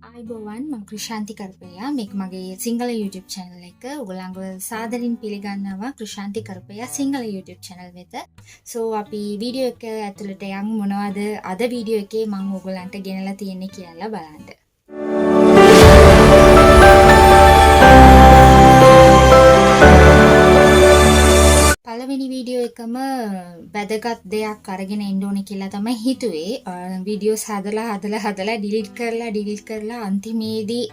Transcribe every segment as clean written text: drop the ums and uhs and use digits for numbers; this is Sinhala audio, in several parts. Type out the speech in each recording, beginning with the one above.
ආයිබෝවන් මම ක්‍රිෂාන්ති කරපයා මේක මගේ සිංහල YouTube channel එක ඔයගොල්ලන්ව සාදරයෙන් පිළිගන්නවා ක්‍රිෂාන්ති කරපයා සිංහල YouTube channel වෙත. So අපි වීඩියෝ එක ඇතුළට යමු මොනවද අද වීඩියෝ එකේ මම ඔයගොල්ලන්ට ගෙනලා තියෙන්නේ කියලා බලන්න. පළවෙනි වීඩියෝ එකම වැදගත් දෙයක් අරගෙන එන්න ඕනේ කියලා තමයි හිතුවේ. වීඩියෝස් හදලා ඩිලීට් කරලා අන්තිමේදී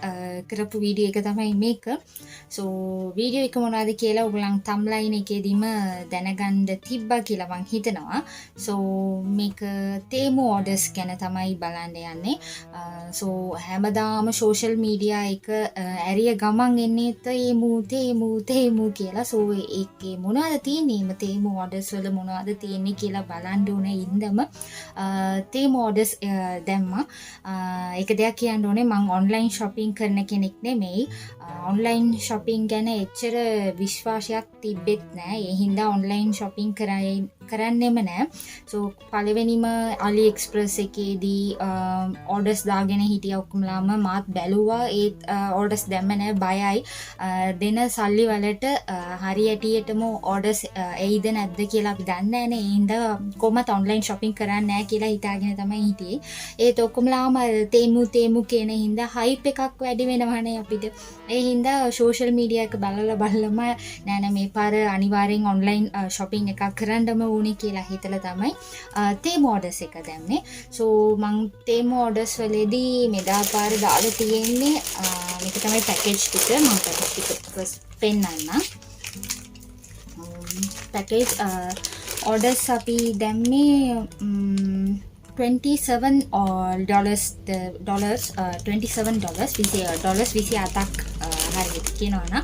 කරපු වීඩියෝ එක තමයි මේක. So වීඩියෝ එක මොනවද කියලා ඔයගොල්ලන් thumbnail එකේදීම දැනගන්න තිබ්බා කියලා මං හිතනවා. So මේක තේමු orders ගැන තමයි බලන්න යන්නේ. So හැමදාම social media එක ඇරිය ගමන් එන්නේ තේමු කියලා. So ඒකේ මොනවද තියෙන්නේ තේමු orders වල මොනවද තියෙන්නේ කියලා බලන්න ඕනේ ඉඳම තේමු orders දැම්මා. ඒක දෙයක් කියන්න ඕනේ මම online shopping කරන කෙනෙක් නෙමෙයි. online shopping ගැන එච්චර විශ්වාසයක් තිබෙත් නෑ. ඒ හින්දා online shopping කරන්නෙම නෑ. So පළවෙනිම AliExpress එකේදී orders දාගෙන හිටියා ඔක්කොමලාම මාත් බැලුවා. ඒත් orders දැම්ම නෑ බයයි. දෙන සල්ලි වලට හරියටියටම orders එයිද නැද්ද කියලා අපි දන්නේ නැහැ. ඒ හින්දා කොහොමත් online shopping කරන්නේ නැහැ කියලා හිතාගෙන තමයි හිටියේ. ඒත් ඔක්කොමලාම තේමු කියන හින්දා hype එකක් වැඩි වෙනවනේ අපිට. ඒ හින්දා social media එක බලලම නෑ මේ පාර අනිවාර්යෙන් online shopping එකක් කරන්නම ඕනේ කියලා හිතලා තමයි තේමු orders එක දැම්මේ. So මං තේමු orders වලදී මෙදා පාර දාලා තියෙන්නේ මේක තමයි package ටික. මම package ටික පෙන්නන්නම්. package orders අපි දැම්මේ $27 හරියට කියනවනම්.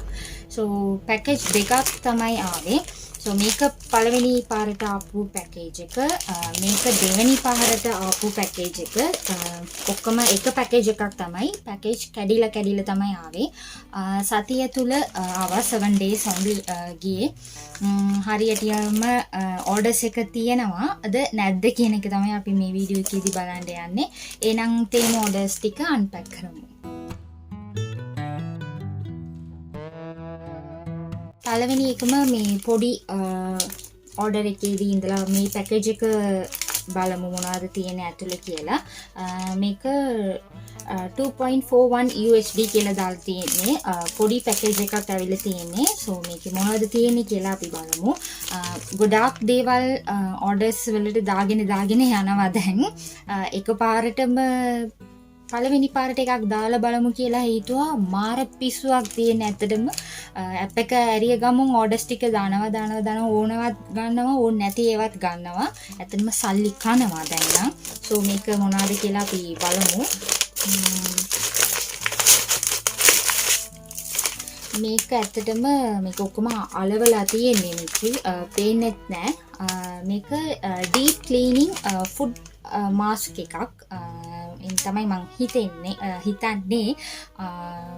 So package දෙකක් තමයි ආවේ. So මේක පළවෙනි පාරට ආපු package එක, මේක දෙවෙනි පාරට ආපු package එක. ඔක්කොම එක package එකක් තමයි. package කැඩිලා තමයි ආවේ. සතිය තුල ආවා 7 days only ගියේ. හරියටම orders එක තියෙනවාද නැද්ද කියන එක තමයි අපි මේ වීඩියෝ එකේදී බලන්න යන්නේ. එහෙනම් තේමු orders ටික unpack කරමු. පළවෙනි එකම මේ පොඩි order එකේදී ඉඳලා මේ package එක බලමු මොනවද තියෙන්නේ ඇතුළේ කියලා. මේක 2.41 USD කියලා දාලා තියෙන්නේ. පොඩි package එකක් ඇවිල්ලා තියෙන්නේ. So මේකේ මොනවද තියෙන්නේ කියලා අපි බලමු. ගොඩාක් දේවල් orders වලට දාගෙන යනවා දැන්. එකපාරටම පළවෙනි පාරට එකක් දාලා බලමු කියලා හිතුවා. මාර පිස්සුවක් තියෙන ඇත්තටම. ඇප් එක ඇරිය ගමන් orders ටික දානවා ඕනවත් ගන්නවා ඕන නැති ඒවත් ගන්නවා. ඇත්තටම සල්ලි කනවා දැන් නම්. So මේක මොනවද කියලා අපි බලමු. මේක ඇත්තටම මේක ඔක්කොම අලවලා තියෙන්නේ මේකේ පේන්නෙත් නෑ. මේක deep cleaning food mask එකක්. තමයි මං හිතන්නේ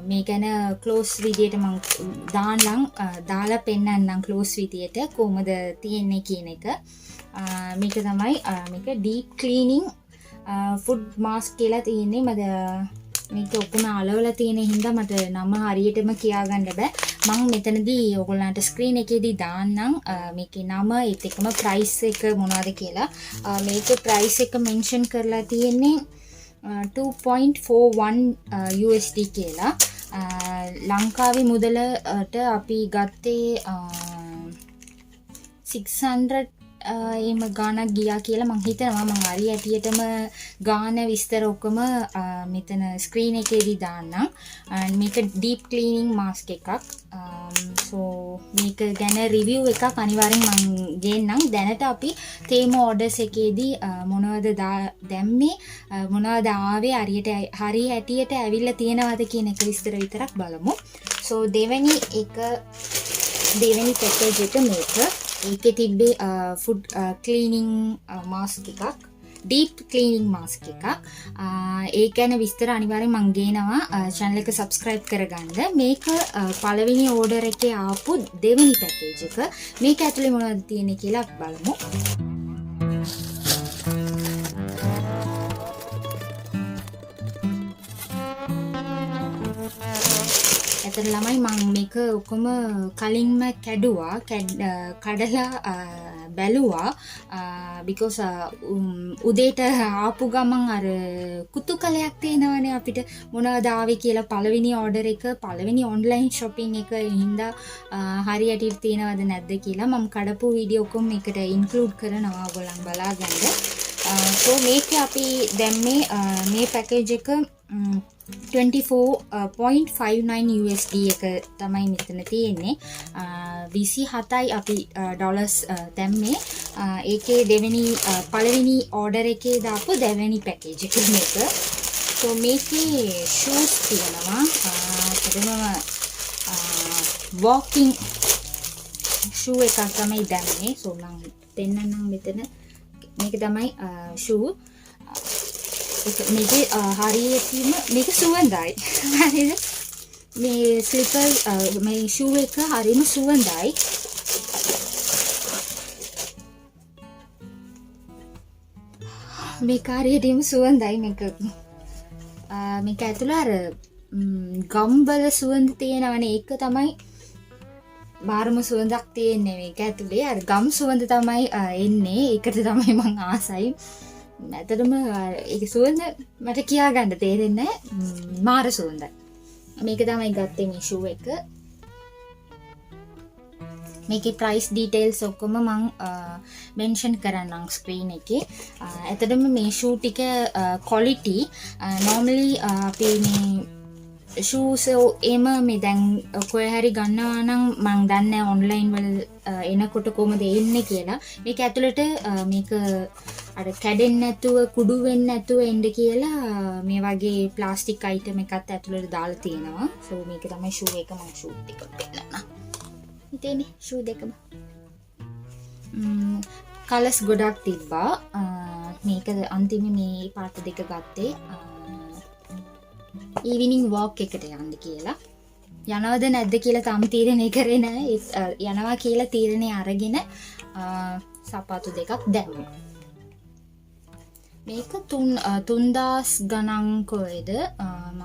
මේ ගැන close විදියට මං දාලා පෙන්නන්නම් close විදියට කොහොමද තියෙන්නේ කියන එක. මේක තමයි මේක deep cleaning food mask කියලා තියෙන්නේ. මේක ඔක්කොම අලවලා තියෙන හින්දා මට නම හරියටම කියාගන්න බෑ. මම මෙතනදී ඔයගොල්ලන්ට ස්ක්‍රීන් එකේදී දාන්නම් මේකේ නම ඒත් එක්කම price එක මොනවද කියලා. මේකේ price එක mention කරලා තියෙන්නේ 2.41 USD කියලා. ලංකාවේ මුදලට අපි ගත්තේ 600 එහෙම ගාණක් ගියා කියලා මං හිතනවා. මං හරියටියටම ගාණ විස්තර ඔක්කොම මෙතන ස්ක්‍රීන් එකේදී දාන්නම්. මේක deep cleaning mask එකක්. So මේක ගැන review එකක් අනිවාර්යෙන් මං ගේන්නම්. දැනට අපි තේමු orders එකේදී මොනවද දැම්මේ මොනවද ආවේ හරියටියට ඇවිල්ලා තියෙනවද කියන එක විස්තර විතරක් බලමු. So දෙවෙනි package එක මේක. ඒකේ තිබ්බේ food cleaning mask එකක්. deep cleaning mask එකක්. ඒ ගැන විස්තර අනිවාර්යෙන් මං ගේනවා. channel එක subscribe කරගන්න. මේක පළවෙනි order එකේ ආපු දෙවෙනි package එක. මේක ඇතුලේ මොනවද තියෙන්නේ කියලා බලමු. ඇතර ළමයි මං මේක ඔක්කොම කලින්ම කැඩුවා කඩලා බැලුවා because උදේට ආපු ගමන් අර කුතුකලයක් තියෙනවනේ අපිට මොනවද ආවේ කියලා පළවෙනි ඕඩර් එක පළවෙනි ඔන්ලයින් shopping එක හින්දා හරියට තියෙනවද නැද්ද කියලා මම කඩපු වීඩියෝ ඔක්කොම එකට ඉන්ක්ලූඩ් කරනවා ඔයගොල්ලන් බලාගන්න. so මේක අපි දැම්මේ මේ පැකේජ් එක 24.59 USD එක තමයි මෙතන තියෙන්නේ. 27යි අපි ඩොලර්ස් දැම්මේ. ඒකේ පළවෙනි ඕඩර් එකේ දාපු දෙවෙනි පැකේජ් එක මේක. so මේකේ shoes තියෙනවා. walking shoe එකක් තමයි දැම්මේ. so මම පෙන්නන්නම් මෙතන. මේක තමයි shoe. මේක හරියටම මේක සුවඳයි. හරිද? මේ ස්ලිපර් මේ shoe එක හරියම සුවඳයි. මේක හරියටම සුවඳයි මේක. මේක ඇතුළේ අර ගම්වල සුවඳ තියෙනවනේ ඒක තමයි බාරම සුවඳක් තියෙන්නේ මේක ඇතුලේ. අර ගම් සුවඳ තමයි එන්නේ. ඒකට තමයි මම ආසයි. ඇත්තටම ඒක සුවඳ මට කියාගන්න තේරෙන්නේ නැහැ. මාර සුවඳයි. මේක තමයි ගත්තේ මේ ෂූ එක. මේකේ price details ඔක්කොම මම mention කරන්නම් screen එකේ. ඇත්තටම මේ ෂූ ටික quality normally අපි මේ shoes එම මේ දැන් කොහේ හරි ගන්නවා නම් මම දන්නේ ඔන්ලයින් වල එනකොට කොහමද එන්නේ කියලා. මේක ඇතුළට මේක අර කැඩෙන්නේ නැතුව කුඩු වෙන්නේ නැතුව එන්න කියලා මේ වගේ ප්ලාස්ටික් අයිටම් එකක් ඇතුළට දාලා තියෙනවා. so මේක තමයි shoe එක. මම shoe එක පෙන්නන්න. ඉතින් shoe දෙකම කලර්ස් ගොඩක් තිබ්බා. මේක අන්තිමේ මේ පාට දෙක ගත්තේ ඊවිනිං වොක් එකට යන්න කියලා. යනවද නැද්ද කියලා තාම තීරණය කරේ නැහැ. යනවා කියලා තීරණය අරගෙන සපාතු දෙකක් දැම්මා. මේක 3000 ගණන් කොයිද මම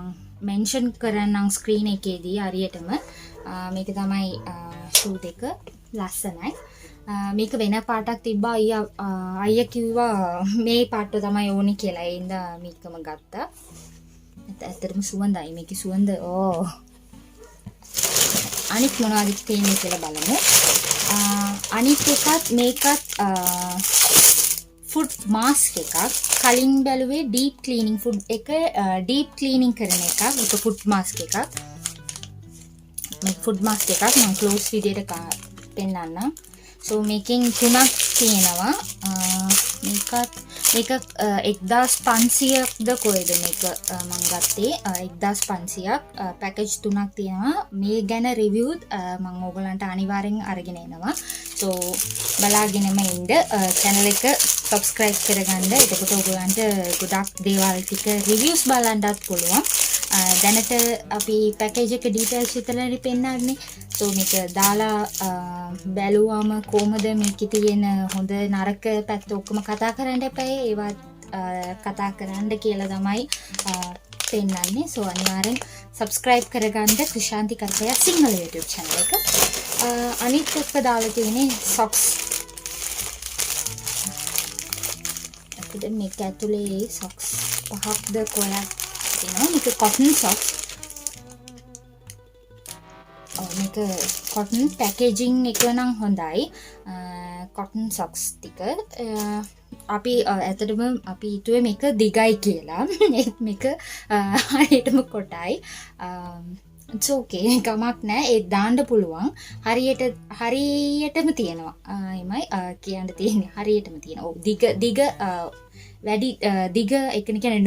මෙන්ෂන් කරන්නම් ස්ක්‍රීන් එකේදී හරියටම. මේක තමයි ෂූ දෙක. ලස්සනයි. මේක වෙන පාටක් තිබ්බා. අයියා කිව්වා මේ පාට තමයි ඕනේ කියලා. ඒ හින්දා මේකම ගත්තා. ඇත්තටම සුවඳයි. මේකේ සුවඳ අනිත් මොනවද තියෙන්නේ කියලා බලමු. අනිත් එකත් මේකත් ෆුඩ් මාස්ක් එකක්. කලින් බැලුවේ ඩීප් ක්ලීනින් ෆුඩ් එක ඩීප් ක්ලීනින් කරන එකක්. ඒක ෆුඩ් මාස්ක් එකක්. මේ ෆුඩ් මාස්ක් එකක් මම ක්ලෝස් විදියට පෙන්නන්නම්. so මේකෙන් තුනක් තියෙනවා. මේක 1500ක්ද කොයිද මේක මම ගත්තේ 1500ක් පැකේජ් තුනක් තියෙනවා. මේ ගැන රිවිව් මම ඕගලන්ට අනිවාර්යෙන් අරගෙන එනවා. so බලාගෙනම ඉන්න. channel එක subscribe කරගන්න. එතකොට ඕගලන්ට ගොඩක් දේවල් ටික රිවිව්ස් බලන්නත් පුළුවන්. දැනට අපි පැකේජ් එක ඩීටේල්ස් විතරනේ පෙන්නන්නේ. so මේක දාලා බැලුවම කොහමද මේකේ තියෙන හොඳ නරක පැත්ත ඔක්කොම කතා කරන්න එපා. ඒවත් කතා කරන්න කියලා තමයි පෙන්නන්නේ. so අනිවාර්යෙන් subscribe කරගන්න ක්‍රිෂාන්ති කරකය සිංහල YouTube channel එක. අනිත් එක දාලා තියෙන්නේ socks. අපිට මේක ඇතුලේ socks පහක්ද කොලක් තියෙනවා. මේක cotton socks. මේක cotton packaging එක නම් හොඳයි. cotton socks ටික අපි ඇත්තටම අපි හිතුවේ මේක දිගයි කියලා. මේක හරියටම කොටයි. it's okay කමක් නැහැ. ඒ දාන්න පුළුවන්. හරියටම තියෙනවා. එමයි කියන්න තියෙන්නේ. හරියටම තියෙනවා. දිග වැඩි දිග එක කියන්නේ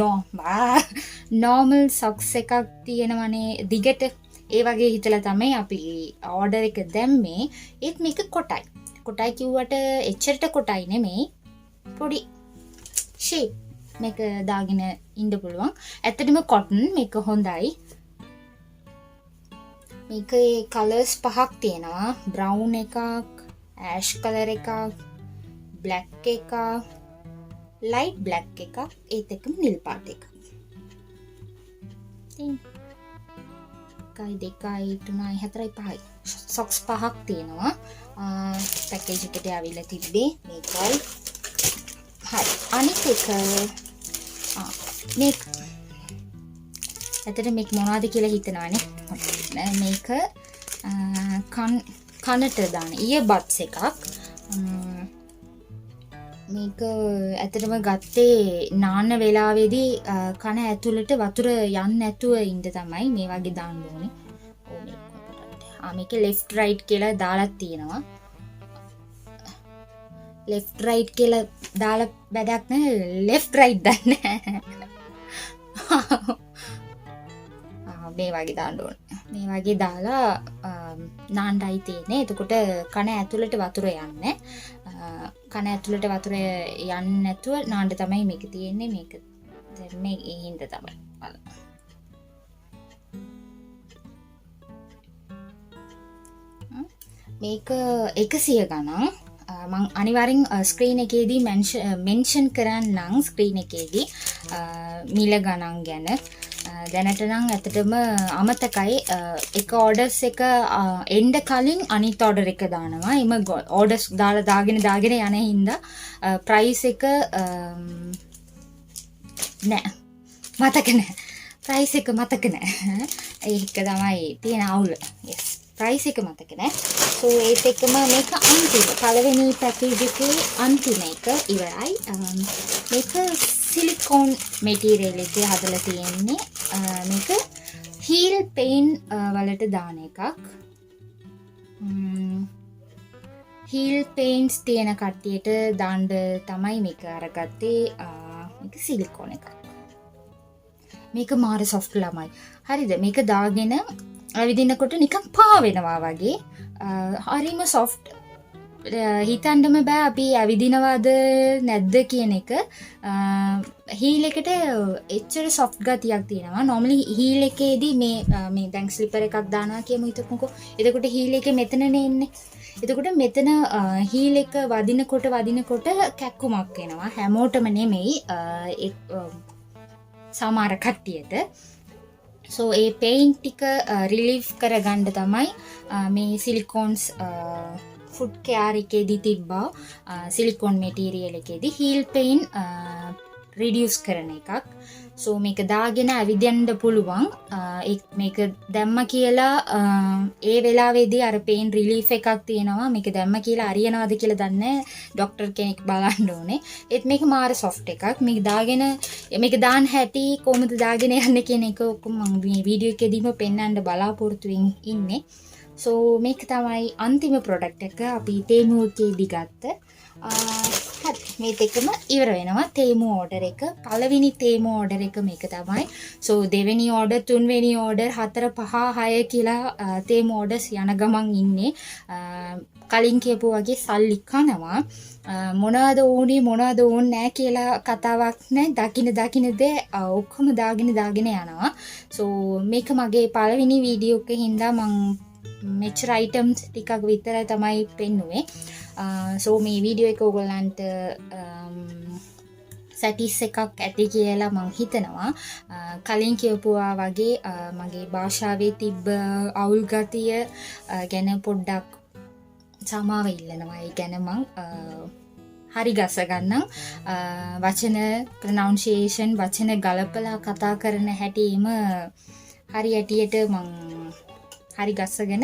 normal socks එකක් තියෙනවනේ දිගට. ඒ වගේ හිතලා තමයි අපි ඕඩර් එක දැම්මේ. ඒත් මේක කොටයි. කොටයි කිව්වට එච්චරට කොටයි නෙමෙයි. පොඩි shape මේක දාගෙන ඉන්න පුළුවන්. ඇත්තටම cotton මේක හොඳයි. මේකේ කලර්ස් පහක් තියෙනවා. brown එකක්, ash color එකක්, black එකක්, light black එකක්, ඒත් එක්කම නිල් පාට එකක්. 1 2 3 4 5 සොක්ස් 5ක් තියෙනවා. පැකේජ් එකට ආවිල්ලා තිබ්බේ මේකයි. හරි. අනිත් එක මේක ඇත්තට මේක මොනවද කියලා හිතනවානේ. මේක කනට දාන ඉයර්බඩ්ස් එකක්. මේක ඇත්තටම ගත්තේ නාන්න වෙලාවේදී කන ඇතුළට වතුර යන්නේ නැතුව ඉන්න තමයි මේ වගේ දාන්න ඕනේ. මේක left right කියලා දාලා තියෙනවා. left right කියලා දාලා වැඩක් නැහැ. left right දන්නේ මේ වගේ දාන්න ඕනේ. මේ වගේ දාලා නාන්නයි තියෙන්නේ. එතකොට කන ඇතුළට වතුර යන්නේ. කන ඇතුළට වතුර යන්නේ නැතුව නාන්න තමයි මේක තියෙන්නේ. මේක මේ හින්ද තමයි. මේක 100 ගණන්. මං අනිවාර්යෙන් ස්ක්‍රීන් එකේදී මෙන්ෂන් කරන්නම් ස්ක්‍රීන් එකේදී මිල ගණන් ගැන. දැනට නම් ඇත්තටම අමතකයි. එක ඕඩර්ස් එක එන්න කලින් අනිත් ඕඩර් එක දානවා. එම ඕඩර්ස් දාගෙන යන හින්දා ප්‍රයිස් එක නෑ මතක නෑ. ප්‍රයිස් එක මතක නෑ. ඒක තමයි තියෙන අවුල. yes ප්‍රයිස් එක මතක නෑ. සෝ ඒත් එක්කම මේක අන්තිම පළවෙනි පැකේජ් එකේ අන්තිම එක ඉවරයි. මේක සිලිකෝන් මැටීරියල් එකේ හදලා තියෙන්නේ. මේක හීල් පේන් වලට දාන එකක්. හීල් පේන්ස් තියෙන කට්ටියට දාන්න තමයි මේක අරගත්තේ. මේක සිලිකෝන් එකක්. මේක මාර සොෆ්ට් ළමයි. හරිද? මේක දාගෙන ඇවිදිනකොට නිකන් පා වෙනවා වගේ. හරිම සොෆ්ට්. හිතන්නම බෑ අපි ඇවිදිනවද නැද්ද කියන එක. හීල් එකට එච්චර සොෆ්ට් ගතියක් තියෙනවා. normally හීල් එකේදී මේ දැන් ස්ලිපර් එකක් දානවා කියමු හිතමුකෝ. එතකොට හීල් එකේ මෙතනනේ ඉන්නේ. එතකොට මෙතන හීල් එක වදිනකොට කැක්කුමක් එනවා. හැමෝටම නෙමෙයි සමහර කට්ටියට. so ඒ පේයින්ට් ටික රිලීව් කරගන්න තමයි මේ සිලිකෝන්ස් ෆුඩ් කෙයාර් එකේදී තිබ්බා සිලිකෝන් මැටීරියල් එකේදී හීල් පේන් රිඩියුස් කරන එකක්. so මේක දාගෙන ඇවිදින්න පුළුවන්. මේක දැම්ම කියලා ඒ වෙලාවේදී අර පේන් රිලීෆ් එකක් තියෙනවා. මේක දැම්ම කියලා හරියනවද කියලා දන්නේ ඩොක්ටර් කෙනෙක් බලන්න ඕනේ. ඒත් මේක මාර සොෆ්ට් එකක්. මේක දාන්න හැටි කොහොමද දාගෙන යන්නේ කියන එක ඔක්කොම මම මේ වීඩියෝ එකේදීම පෙන්වන්න බලාපොරොත්තු ඉන්නේ. so මේක තමයි අන්තිම ප්‍රොඩක්ට් එක අපි තේමු එකේදී ගත්ත. හරි මේ දෙකම ඉවර වෙනවා. තේමු ඕඩර් එක පළවෙනි තේමු ඕඩර් එක මේක තමයි. so දෙවෙනි ඕඩර් තුන්වෙනි ඕඩර් 4 5 6 කියලා තේමු ඕඩර්ස් යන ගමන් ඉන්නේ. කලින් කියපු වගේ සල්ලි කනවා. මොනවද ඕනේ මොනවද ඕනේ නැහැ කියලා කතාවක් නැහැ. දකින්න දේ ඔක්කොම දාගෙන යනවා. so මේක මගේ පළවෙනි වීඩියෝ එකේ හින්දා මම මෙච්චර අයිටම්ස් ටිකක් විතරයි තමයි පෙන්නුවේ. so මේ වීඩියෝ එක ඔයගොල්ලන්ට සැටිස් එකක් ඇති කියලා මම හිතනවා. කලින් කියපුවා වගේ මගේ භාෂාවේ තිබ්බ අවුල් ගතිය ගැන පොඩ්ඩක් සමාව ඉල්ලනවා. ඒ ගැන මම හරි ගස ගන්නම්. වචන ප්‍රොනවුන්සියේෂන් වචන ගලපලා කතා කරන හැටිම හරි ඇටියට මම හරි ගස්සගෙන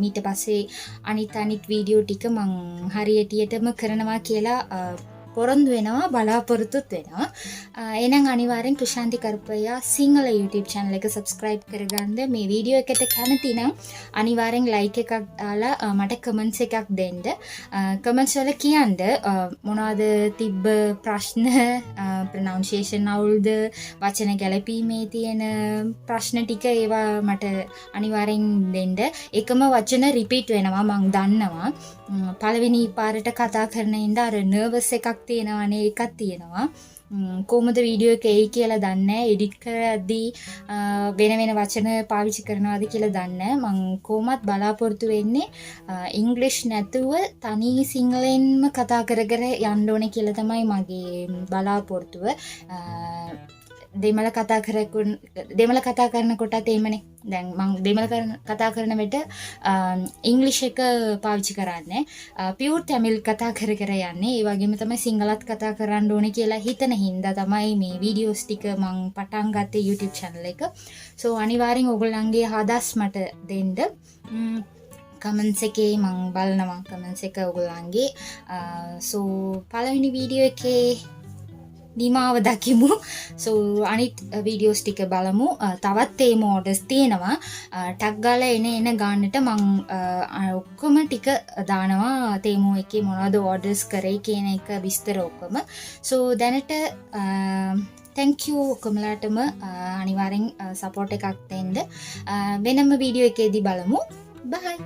ඊට පස්සේ අනිත් වීඩියෝ ටික මං හරියටියටම කරනවා කියලා පොරොන්දු වෙනවා බලාපොරොත්තුත් වෙනවා. එහෙනම් අනිවාර්යෙන් ක්‍රිෂාන්ති කරපයා සිංහල YouTube channel එක subscribe කරගන්න. මේ වීඩියෝ එකට කැමති නම් අනිවාර්යෙන් like එකක් දාලා මට comments එකක් දෙන්න. comments වල කියන්න මොනවද තිබ්බ ප්‍රශ්න, pronunciation අවුල්ද, වචන ගැලපීමේ තියෙන ප්‍රශ්න ටික ඒවා මට අනිවාර්යෙන් දෙන්න. එකම වචන repeat වෙනවා මං දන්නවා. පළවෙනි පාරට කතා කරන ඉඳලා අර nervous එකක් තියෙනවානේ ඒකක් තියෙනවා. කොහොමද වීඩියෝ එක එයි කියලා දන්නේ නැහැ. එඩිට් කරද්දී වෙන වචන පාවිච්චි කරනවාද කියලා දන්නේ නැහැ. මම කොහොමත් බලාපොරොත්තු වෙන්නේ ඉංග්‍රීසි නැතුව තනි සිංහලෙන්ම කතා කර යන්න ඕනේ කියලා තමයි මගේ බලාපොරොත්තුව. දෙමළ කතා කරනකොටත් එහෙමනේ. දැන් මම දෙමළ කතා කරන විට ඉංග්‍රීසි එක පාවිච්චි කරන්නේ. පියුර් තමිල් කතා කර යන්නේ. ඒ වගේම තමයි සිංහලත් කතා කරන්න ඕනේ කියලා හිතන හින්දා තමයි මේ වීඩියෝස් ටික මම පටන් ගත්තේ YouTube channel එක. so අනිවාර්යෙන් ඔයගොල්ලන්ගේ අදහස් මට දෙන්න. කමෙන්ට්ස් එකේ මම බලනවා කමෙන්ට්ස් එක ඔයගොල්ලන්ගේ. so පළවෙනි වීඩියෝ එකේ නිමාව දකිමු. so අනිත් වීඩියෝස් ටික බලමු. තවත් තේම ඕඩර්ස් තියෙනවා. ටග් ගාලා එන ගානට මම ඔක්කොම ටික දානවා තේමෝ එකේ මොනවද ඕඩර්ස් කරේ කියන එක විස්තර ඔක්කොම. so දැනට thank you ඔක්කොමලාටම අනිවාර්යෙන් සපෝට් එකක් දෙන්න. වෙනම වීඩියෝ එකේදී බලමු. bye.